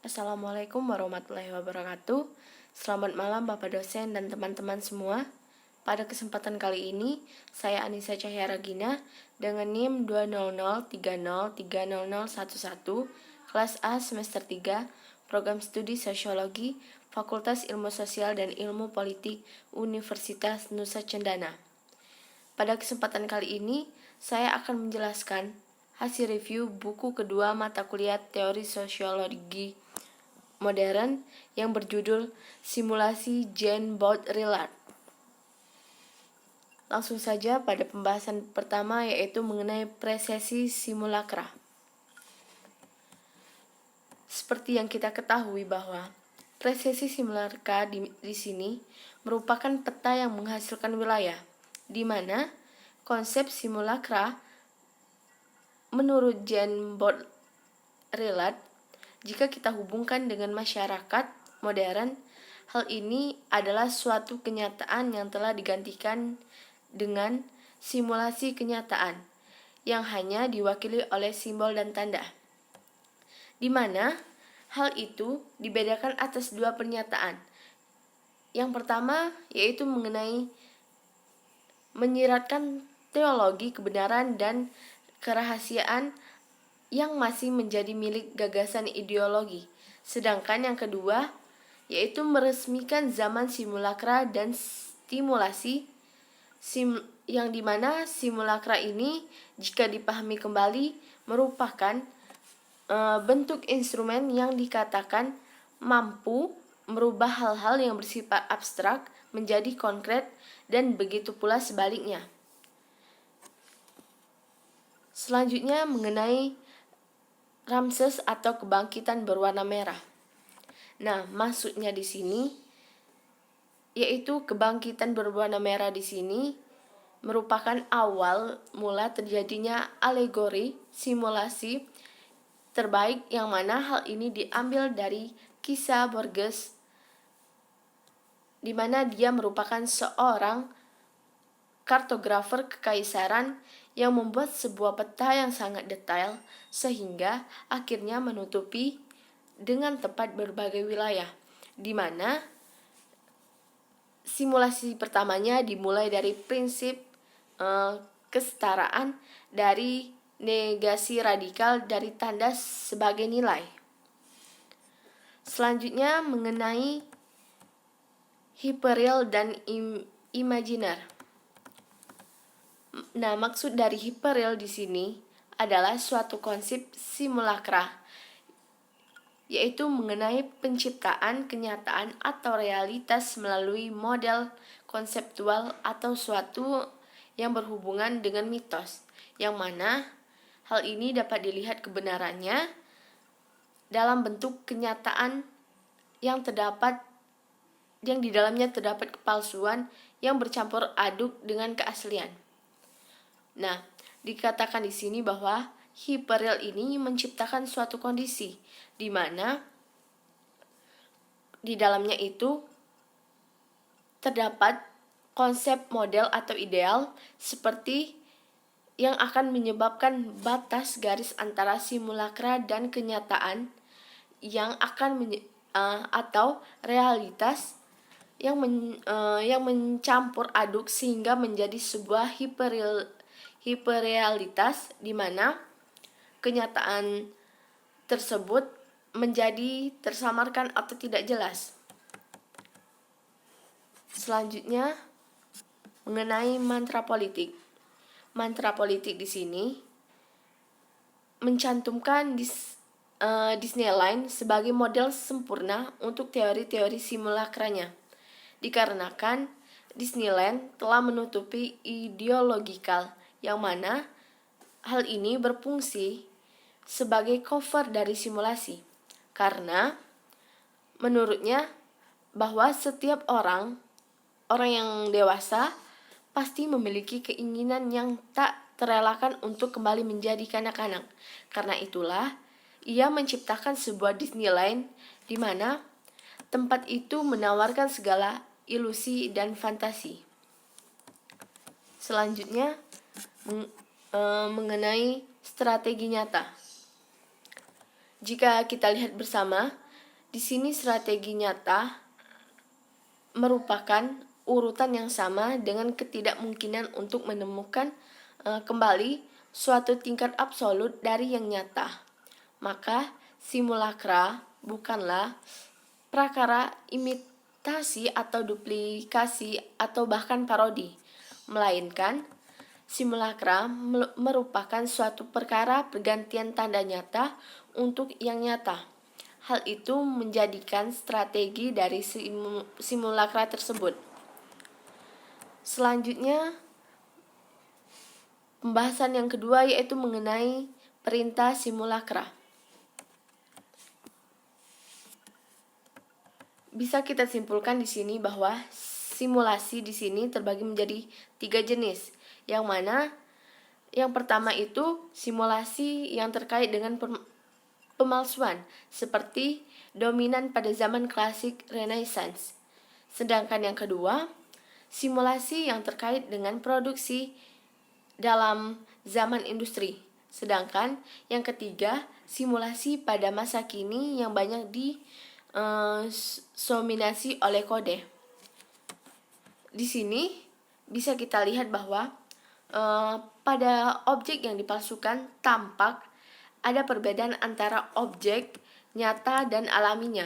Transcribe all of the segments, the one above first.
Assalamualaikum warahmatullahi wabarakatuh. Selamat malam Bapak dosen dan teman-teman semua. Pada kesempatan kali ini, saya Anissa Cahyara Gina dengan NIM 20030300011, kelas A semester 3, program studi Sosiologi, Fakultas Ilmu Sosial dan Ilmu Politik, Universitas Nusa Cendana. Pada kesempatan kali ini, saya akan menjelaskan hasil review buku kedua mata kuliah Teori Sosiologi Modern yang berjudul Simulasi Jean Baudrillard. Langsung saja pada pembahasan pertama, yaitu mengenai presesi simulakra. Seperti yang kita ketahui bahwa presesi simulakra di sini merupakan peta yang menghasilkan wilayah, di mana konsep simulakra menurut Jean Baudrillard, jika kita hubungkan dengan masyarakat modern, hal ini adalah suatu kenyataan yang telah digantikan dengan simulasi kenyataan yang hanya diwakili oleh simbol dan tanda, di mana hal itu dibedakan atas dua pernyataan. Yang pertama yaitu mengenai menyiratkan teologi kebenaran dan kerahasiaan yang masih menjadi milik gagasan ideologi. Sedangkan yang kedua yaitu meresmikan zaman simulakra dan stimulasi, yang dimana simulakra ini jika dipahami kembali merupakan bentuk instrumen yang dikatakan mampu merubah hal-hal yang bersifat abstrak menjadi konkret, dan begitu pula sebaliknya. Selanjutnya mengenai Ramses atau kebangkitan berwarna merah. Nah, maksudnya di sini yaitu kebangkitan berwarna merah di sini merupakan awal mula terjadinya alegori simulasi terbaik, yang mana hal ini diambil dari kisah Borges, di mana dia merupakan seorang kartografer kekaisaran yang membuat sebuah peta yang sangat detail sehingga akhirnya menutupi dengan tepat berbagai wilayah, di mana simulasi pertamanya dimulai dari prinsip kesetaraan, dari negasi radikal dari tanda sebagai nilai. Selanjutnya mengenai hiperreal dan imajiner. Nah, maksud dari hiperreal di sini adalah suatu konsep simulakra, yaitu mengenai penciptaan kenyataan atau realitas melalui model konseptual atau suatu yang berhubungan dengan mitos, yang mana hal ini dapat dilihat kebenarannya dalam bentuk kenyataan yang di dalamnya terdapat kepalsuan yang bercampur aduk dengan keaslian. Nah, dikatakan di sini bahwa hiperreal ini menciptakan suatu kondisi di mana di dalamnya itu terdapat konsep model atau ideal seperti yang akan menyebabkan batas garis antara simulakra dan kenyataan yang akan atau realitas yang mencampur aduk sehingga menjadi sebuah hiperrealitas, di mana kenyataan tersebut menjadi tersamarkan atau tidak jelas. Selanjutnya mengenai mantra politik. Mantra politik di sini mencantumkan Disneyland sebagai model sempurna untuk teori-teori simulakranya, dikarenakan Disneyland telah menutupi ideologikal, yang mana hal ini berfungsi sebagai cover dari simulasi, karena menurutnya bahwa setiap orang yang dewasa pasti memiliki keinginan yang tak terelakkan untuk kembali menjadi kanak-kanak. Karena itulah ia menciptakan sebuah Disneyland di mana tempat itu menawarkan segala ilusi dan fantasi. Selanjutnya mengenai strategi nyata. Jika kita lihat bersama, Di sini strategi nyata merupakan urutan yang sama dengan ketidakmungkinan untuk menemukan kembali suatu tingkat absolut dari yang nyata. Maka simulakra bukanlah prakara imitasi atau duplikasi atau bahkan parodi, melainkan simulakra merupakan suatu perkara pergantian tanda nyata untuk yang nyata. Hal itu menjadikan strategi dari simulakra tersebut. Selanjutnya, pembahasan yang kedua yaitu mengenai perintah simulakra. Bisa kita simpulkan di sini bahwa simulasi di sini terbagi menjadi 3 jenis, yang mana yang pertama itu simulasi yang terkait dengan pemalsuan, seperti dominan pada zaman klasik Renaissance. Sedangkan yang kedua, simulasi yang terkait dengan produksi dalam zaman industri. Sedangkan yang ketiga, simulasi pada masa kini yang banyak didominasi oleh kode. Di sini bisa kita lihat bahwa pada objek yang dipalsukan tampak ada perbedaan antara objek nyata dan alaminya,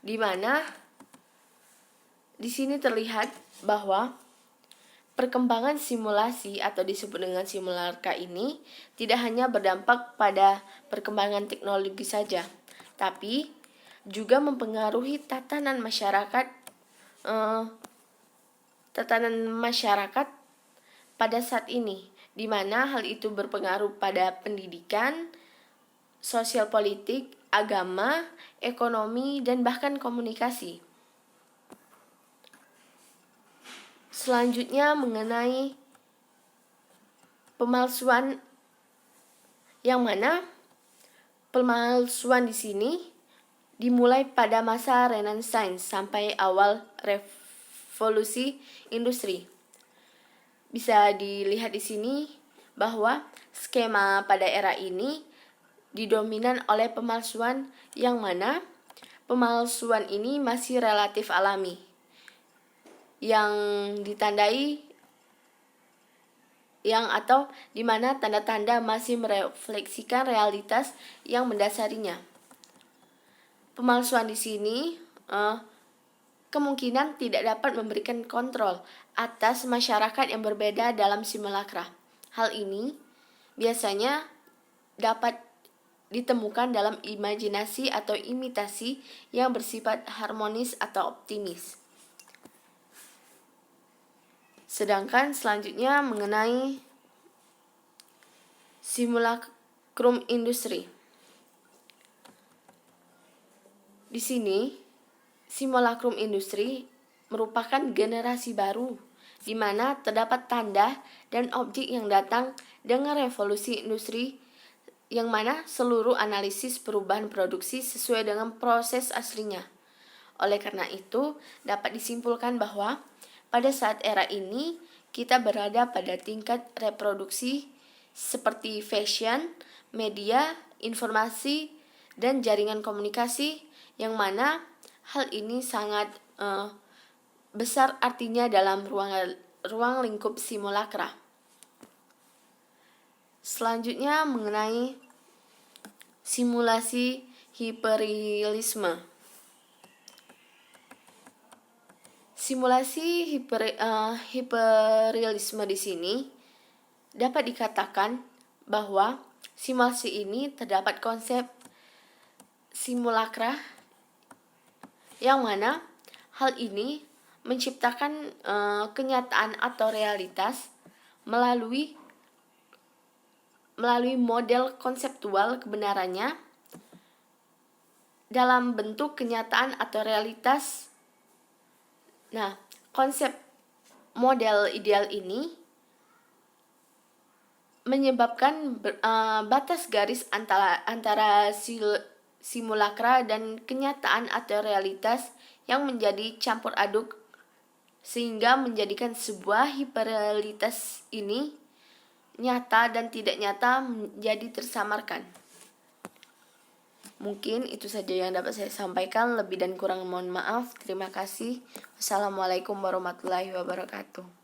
di mana di sini terlihat bahwa perkembangan simulasi atau disebut dengan simulacra ini tidak hanya berdampak pada perkembangan teknologi saja, tapi juga mempengaruhi tatanan masyarakat pada saat ini, di mana hal itu berpengaruh pada pendidikan, sosial politik, agama, ekonomi, dan bahkan komunikasi. Selanjutnya mengenai pemalsuan, yang mana pemalsuan di sini dimulai pada masa Renaissance sampai awal revolusi industri. Bisa dilihat di sini bahwa skema pada era ini didominan oleh pemalsuan, yang mana pemalsuan ini masih relatif alami, yang ditandai atau di mana tanda-tanda masih merefleksikan realitas yang mendasarinya. Pemalsuan di sini kemungkinan tidak dapat memberikan kontrol atas masyarakat yang berbeda dalam simulakra. Hal ini biasanya dapat ditemukan dalam imajinasi atau imitasi yang bersifat harmonis atau optimis. Sedangkan selanjutnya mengenai simulacrum industri. Di sini, simulacrum industri merupakan generasi baru di mana terdapat tanda dan objek yang datang dengan revolusi industri, yang mana seluruh analisis perubahan produksi sesuai dengan proses aslinya. Oleh karena itu, dapat disimpulkan bahwa pada saat era ini kita berada pada tingkat reproduksi seperti fashion, media, informasi, dan jaringan komunikasi, yang mana hal ini sangat besar artinya dalam ruang lingkup simulakra. Selanjutnya mengenai simulasi hiperrealisme. Simulasi hiperrealisme di sini dapat dikatakan bahwa simulasi ini terdapat konsep simulakra, yang mana hal ini menciptakan kenyataan atau realitas melalui model konseptual kebenarannya dalam bentuk kenyataan atau realitas. Nah, konsep model ideal ini menyebabkan batas garis antara simulakra dan kenyataan atau realitas yang menjadi campur aduk, sehingga menjadikan sebuah hiperrealitas ini nyata dan tidak nyata menjadi tersamarkan. Mungkin itu saja yang dapat saya sampaikan. Lebih dan kurang mohon maaf. Terima kasih. Wassalamualaikum warahmatullahi wabarakatuh.